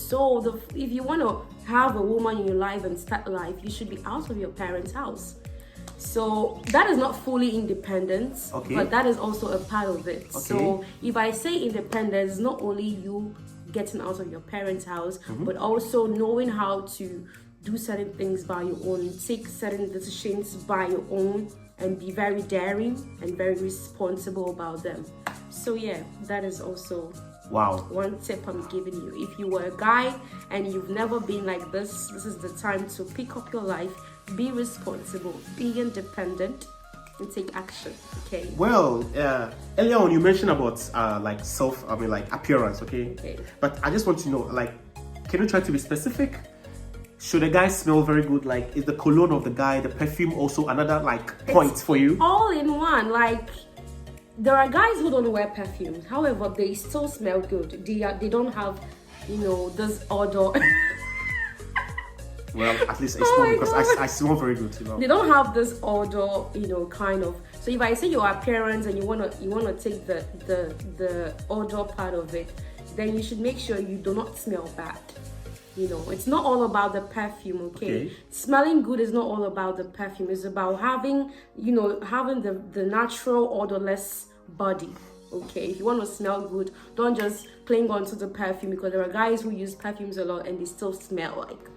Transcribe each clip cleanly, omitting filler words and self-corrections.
So if you want to have a woman in your life and start life, you should be out of your parents' house. So that is not fully independent, but that is also a part of it. So if I say independence, not only you getting out of your parents' house, but also knowing how to do certain things by your own, take certain decisions by your own, and be very daring and very responsible about them. So yeah, that is also one tip I'm giving you. If you were a guy and you've never been like this is the time to pick up your life, be responsible, be independent, and take action. Okay. Well, earlier on you mentioned about like appearance. Okay. But I just want to know, like, can you try to be specific? Should a guy smell very good? Like, is the cologne of the guy, the perfume also another like point for you? All in one. Like, there are guys who don't wear perfume. However, they still smell good. They don't have, this odor. Well, at least I smell because I smell very good. They don't have this odor, kind of. So if I say your appearance and you wanna take the odor part of it, then you should make sure you do not smell bad. It's not all about the perfume, okay? Smelling good is not all about the perfume. It's about having the natural odorless body, okay? If you want to smell good, don't just cling on to the perfume, because there are guys who use perfumes a lot and they still smell like.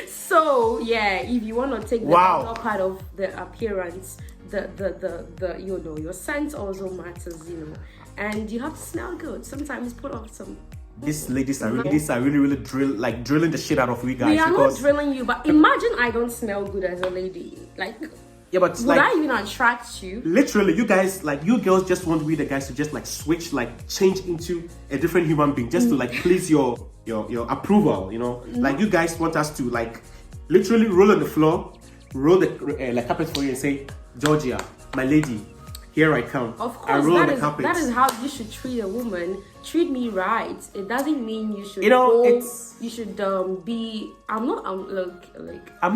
So yeah, if you want to take the other part of the appearance, the your scent also matters, and you have to smell good. Sometimes put on some. These ladies are really drilling the shit out of you guys. We are not drilling you, but imagine I don't smell good as a lady. Like, yeah, but would I even attract you? Literally, you guys, like, you girls just want the guys to just like switch, like change into a different human being just to like please your approval, Like, you guys want us to like literally roll on the floor, roll the like carpet for you and say, Georgia, my lady, here I come. Of course, that is how you should treat a woman. Treat me right. It doesn't mean you should. You should be. I'm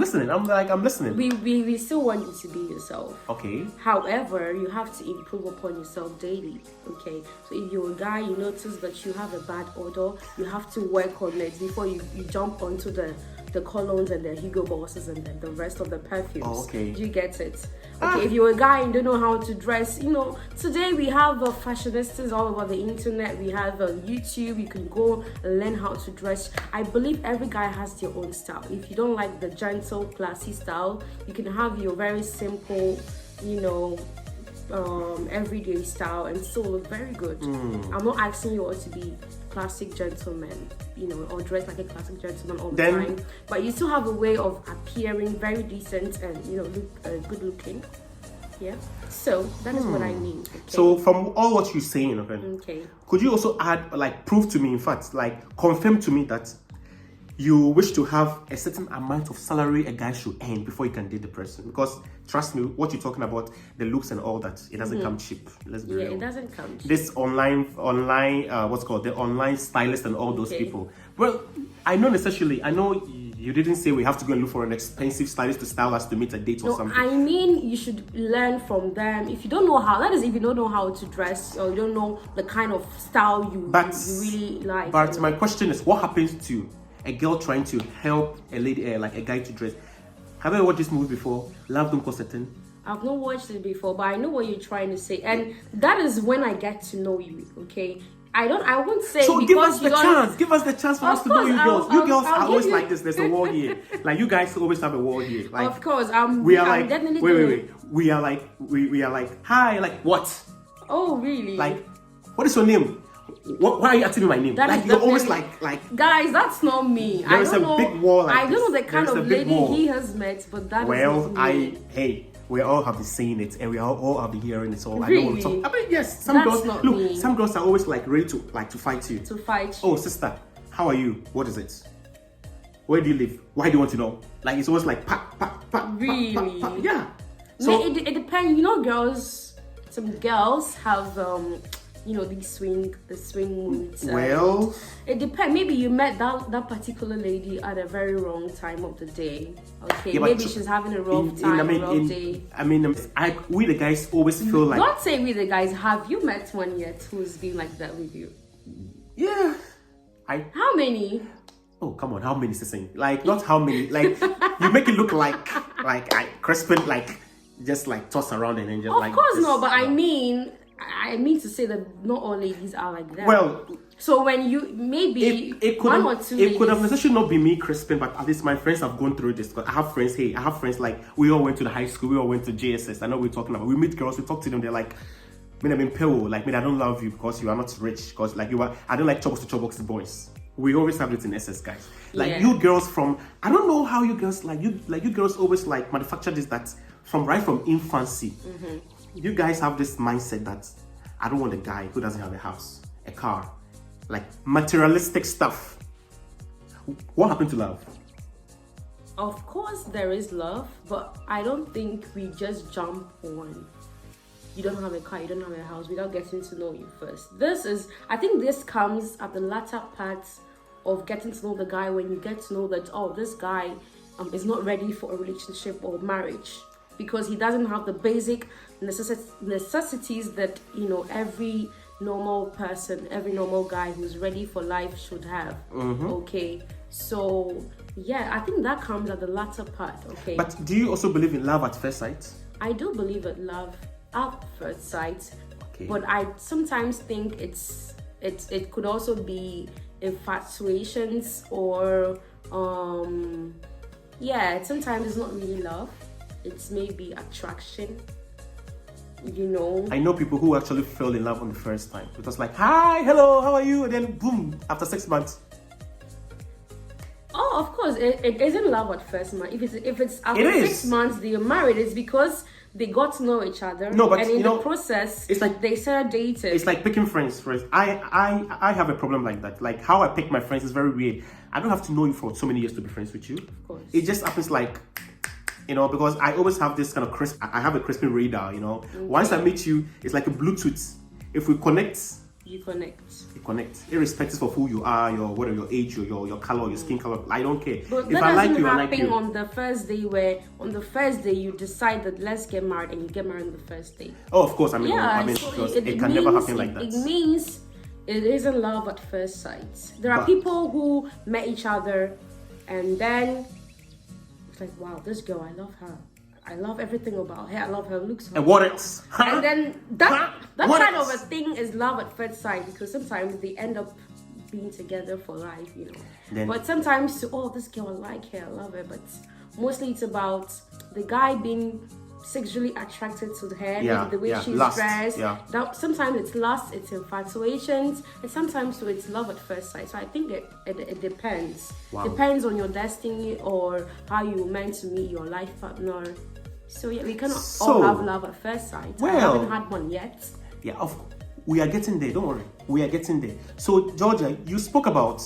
listening. I'm listening. We still want you to be yourself. Okay. However, you have to improve upon yourself daily. Okay. So if you're a guy, you notice that you have a bad odor, you have to work on it before you jump onto the colognes and the Hugo Bosses and the rest of the perfumes. Oh, okay. Do you get it? Okay, if you're a guy and don't know how to dress, today we have fashionistas all over the internet. We have YouTube. You can go and learn how to dress. I believe every guy has their own style. If you don't like the gentle, classy style, you can have your very simple, everyday style and still look very good. I'm not asking you all to be classic gentlemen, or dress like a classic gentleman all the time, but you still have a way of appearing very decent and look good looking. Yeah, so that is what I mean. Okay? So from all what you're saying, okay, could you also add, like, prove to me, in fact, like, confirm to me that you wish to have a certain amount of salary a guy should earn before you can date the person? Because trust me, what you're talking about, the looks and all that, it doesn't come cheap. Let's be real. It doesn't come cheap. This online, what's called the online stylist and all those people. Well, I know you didn't say we have to go and look for an expensive stylist to style us to meet a date or something. I mean, you should learn from them. If you don't know how, that is if you don't know how to dress or you don't know the kind of style you really like. But my question is, what happens to a girl trying to help a lady, like a guy, to dress? Have you ever watched this movie before? Love Don't Cost a Thing? I've not watched it before, but I know what you're trying to say, and that is when I get to know you. Okay, I won't say. So give us the chance. Give us the chance for us to know you girls. You girls are always like this. There's a wall here. Like, you guys always have a wall here. Like, of course, we are like. Wait. We are like. Hi. Like, what? Oh, really? Like, what is your name? Why are you asking me my name? Like, you're always like. Guys, that's not me. I don't know. Big wall. Like, I don't know the kind of lady he has met, but that is not me. We all have been saying it, and we all have been hearing it. So really? I know what I'm talking. I mean, yes, some girls. Some girls are always like ready to fight you. To fight you. Oh, sister, how are you? What is it? Where do you live? Why do you want to know? Like, it's always like pat. Really? Yeah. So it depends. Girls. Some girls have the swing moods. Well, it depends. Maybe you met that particular lady at a very wrong time of the day. Okay, yeah, maybe she's having a rough day. I mean, we the guys always feel like. Don't say we the guys. Have you met one yet who's been like that with you? Yeah, How many? Oh, come on, how many is the same? Like, not how many. Like, you make it look like Crispin, like, just like toss around and then just of like. Of course this, not, but I mean to say that not all ladies are like that. Well, so when you maybe one or two, it could have necessarily not been me, Crispin, but at least my friends have gone through this. Because I have friends like we all went to the high school, we all went to JSS. I know we're talking about. We meet girls, we talk to them. They're like, "Man, I'm in pill. Like, man, I don't love you because you are not rich. Because like you are, I don't like chobos to chobos boys." We always have it in SS, guys. Like you girls from, I don't know how you girls you girls always like manufacture this that right from infancy. You guys have this mindset that I don't want a guy who doesn't have a house, a car, like materialistic stuff. What happened to love? Of course there is love, but I don't think we just jump on you don't have a car, you don't have a house without getting to know you first. I think this comes at the latter part of getting to know the guy, when you get to know that, oh, this guy is not ready for a relationship or marriage because he doesn't have the basic necessities that, you know, every normal person, every normal guy who's ready for life should have. Okay, so yeah, I think that comes at the latter part. Okay, but do you also believe in love at first sight? I do believe in love at first sight, but I sometimes think it could also be infatuations or sometimes it's not really love, it's maybe attraction, you know. I know people who actually fell in love on the first time. It was like, hi, hello, how are you? And then boom, after 6 months. Oh, of course, it isn't love at first month. If it's after 6 months they're married, it's because they got to know each other. No, but and in the process, it's like they started dating. It's like picking friends. I have a problem like that. Like how I pick my friends is very weird. I don't have to know you for so many years to be friends with you. Of course. It just happens like, you know, because I always have this kind of I have a crisping radar, you know. Okay. Once I meet you, it's like a Bluetooth. If we connect, you connect. Irrespective of who you are, your age, your color, your skin color. I don't care. But if that I like doesn't you, I like happen you. on the first day, where on the first day you decide that let's get married, and you get married on the first day. Oh, of course. I mean, so because it can never happen like that. It means it isn't love at first sight. There are people who met each other, and then it's like, wow, this girl, I love her. I love everything about her. I love her looks. And what else? And then that kind of a thing is love at first sight, because sometimes they end up being together for life, you know. But sometimes, this girl, I like her, I love her. But mostly it's about the guy being sexually attracted to her, maybe the way she's dressed. Now, sometimes it's lust, it's infatuations, and sometimes it's love at first sight. So I think it depends. Wow. Depends on your destiny or how you meant to meet your life partner. So yeah, we cannot all have love at first sight. I haven't had one yet. Yeah, we are getting there. Don't worry, we are getting there. So Georgia, you spoke about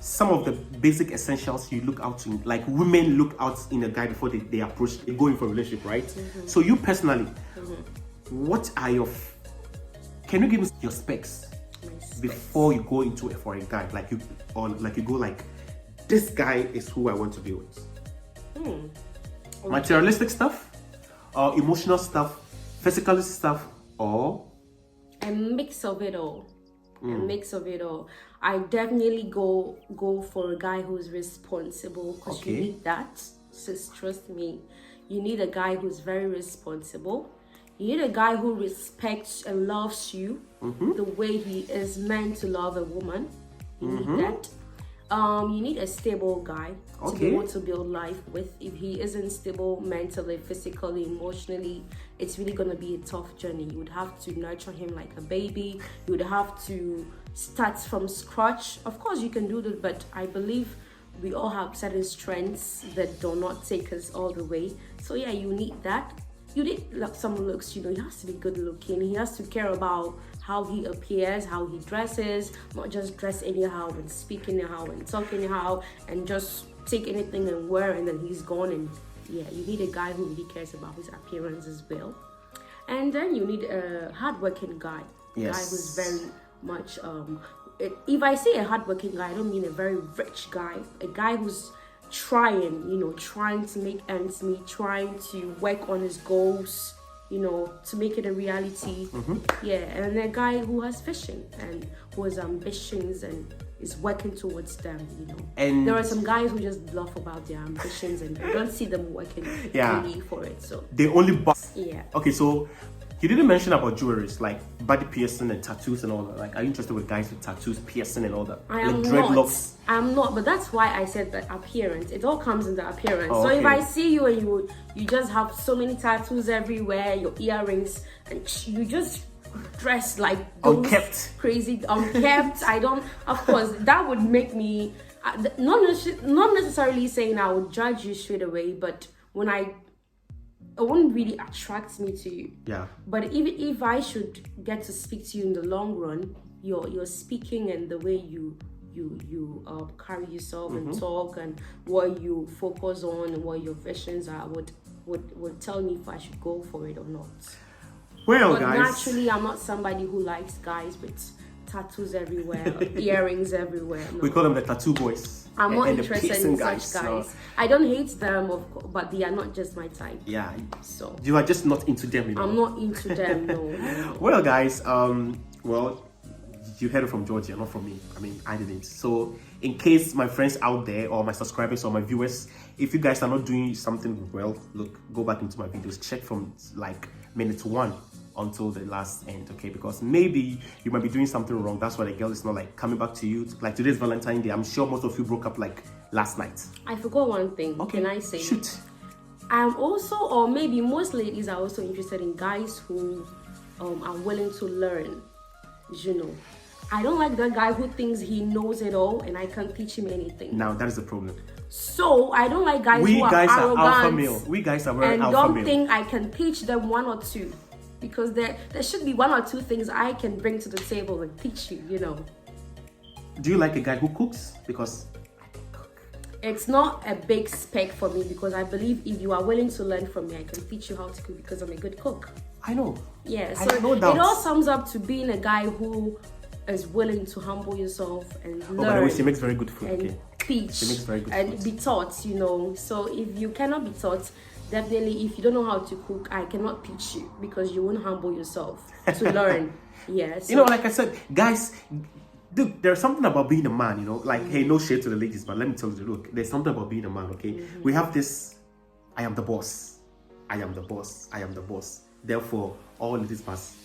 some of the basic essentials you look out to, like women look out in a guy before they go in for a relationship, right? So you personally, what are can you give us your specs before you go into for a guy? Like you go like, this guy is who I want to be with. Materialistic stuff, or emotional stuff, physical stuff, or a mix of it all. A mix of it all. I definitely go for a guy who's responsible, because you need that. Sis, trust me. You need a guy who's very responsible. You need a guy who respects and loves you the way he is meant to love a woman. You need that. You need a stable guy to be able to build life with. If he isn't stable mentally, physically, emotionally, it's really going to be a tough journey. You would have to nurture him like a baby. You would have to start from scratch. Of course, you can do that, but I believe we all have certain strengths that do not take us all the way. So yeah, you need that. You need some looks, you know. He has to be good looking. He has to care about how he appears, how he dresses, not just dress anyhow and speak anyhow and talk anyhow and just take anything and wear and then he's gone. And yeah, you need a guy who really cares about his appearance as well. And then you need a hardworking guy. A guy who's very much if I say a hardworking guy, I don't mean a very rich guy. A guy who's trying to make ends meet, trying to work on his goals, to make it a reality. Yeah, and a guy who has vision and who has ambitions and is working towards them. And there are some guys who just bluff about their ambitions and you don't see them working really for it. So they only yeah. Okay, so you didn't mention about jewelries like body piercing and tattoos and all that. Like, are you interested with guys with tattoos, piercing, and all that? I am dreadlocks. I'm not, but that's why I said that appearance. It all comes in the appearance. So if I see you and you just have so many tattoos everywhere, your earrings, and you just dress like those unkept, crazy, unkept. Of course, that would make me not necessarily saying I would judge you straight away, but it wouldn't really attract me to you. Yeah. But even if I should get to speak to you in the long run, your speaking and the way you carry yourself and talk and what you focus on and what your visions are would tell me if I should go for it or not. Well, but guys, naturally, I'm not somebody who likes guys with tattoos everywhere, earrings everywhere. No. We call them the tattoo boys. I'm not interested in such guys. No. I don't hate them, but they are not just my type. Yeah. So you are just not into them. I'm not into them. No. Well, guys, you heard it from Georgia, not from me. I mean, I didn't. So, in case my friends out there or my subscribers or my viewers, if you guys are not doing something well, look, go back into my videos, check from like minute 1 until the last end, okay? Because maybe you might be doing something wrong. That's why the girl is not like coming back to you. Like today's Valentine's Day. I'm sure most of you broke up like last night. I forgot one thing. Okay. Can I say? Shoot. I'm also, or maybe most ladies are also interested in guys who are willing to learn. I don't like that guy who thinks he knows it all and I can't teach him anything. Now that is the problem. So I don't like guys who are arrogant. Alpha male. We guys are very alpha male. And don't think I can teach them one or two. Because there should be one or two things I can bring to the table and teach you, Do you like a guy who cooks? Because I don't cook. It's not a big spec for me because I believe if you are willing to learn from me, I can teach you how to cook because I'm a good cook. I know. Yeah, so it all sums up to being a guy who is willing to humble yourself and learn. By the way, she makes very good food. And teach. She makes very good and food. Be taught, So if you cannot be taught, definitely if you don't know how to cook, I cannot teach you because you won't humble yourself to learn. Yeah. So, like I said, guys, dude, there's something about being a man, like, hey, no shade to the ladies, but let me tell you, look, there's something about being a man, okay? We have this, I am the boss. I am the boss. I am the boss. Therefore, all ladies must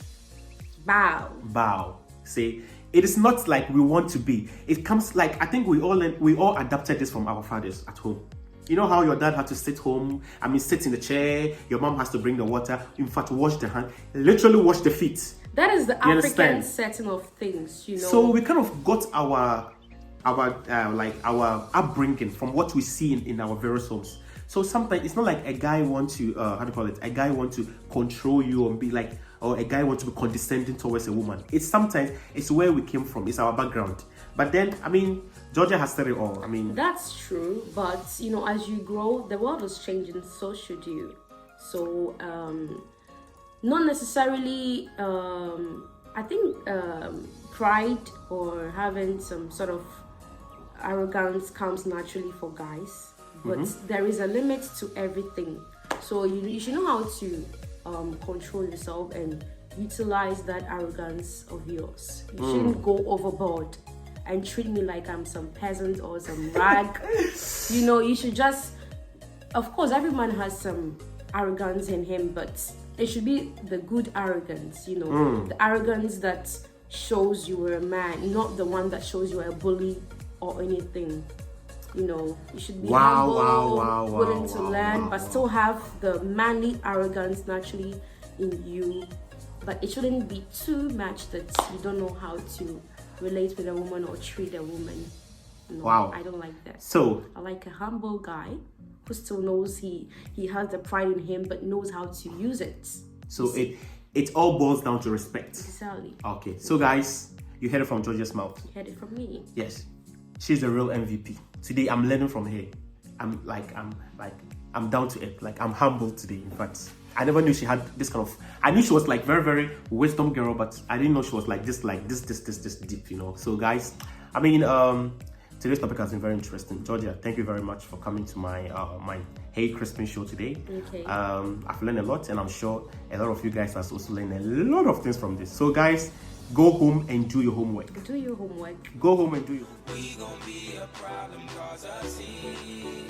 bow. Say, it is not like we want to be. It comes like, I think we all adapted this from our fathers at home. You know how your dad had to sit in the chair, your mom has to bring the water, in fact, wash the hand, literally wash the feet. That is the African setting of things, So we kind of got our upbringing from what we see in our various homes. So sometimes it's not like a guy want to, a guy want to control you and be like, or a guy want to be condescending towards a woman. It's where we came from, it's our background. But then, Georgia has said it all. That's true, but as you grow, the world is changing, so should you. So, not necessarily, I think pride or having some sort of arrogance comes naturally for guys, but there is a limit to everything. So you should know how to control yourself and utilize that arrogance of yours. You shouldn't go overboard and treat me like I'm some peasant or some rag. You should just, of course, every man has some arrogance in him, but it should be the good arrogance, the arrogance that shows you are a man, not the one that shows you are a bully or anything. You should be humble, willing to learn, but still have the manly arrogance naturally in you. But it shouldn't be too much that you don't know how to relate with a woman or treat a woman. No, I don't like that. So I like a humble guy who still knows he has the pride in him, but knows how to use it. So it all boils down to respect. Exactly. Okay. So guys, you heard it from Georgia's mouth. You heard it from me. Yes, she's a real MVP. Today I'm learning from her. I'm down to it. Like, I'm humble today. In fact, I never knew she had this kind of. I knew she was like very, very wisdom girl, but I didn't know she was like this deep. So guys, Today's topic has been very interesting. Georgia, thank you very much for coming to my my Hey Crispin show today. Okay. I've learned a lot, and I'm sure a lot of you guys have also learned a lot of things from this. So guys, go home and do your homework. Do your homework. Go home and do your homework. We gon' be a problem, cause a scene.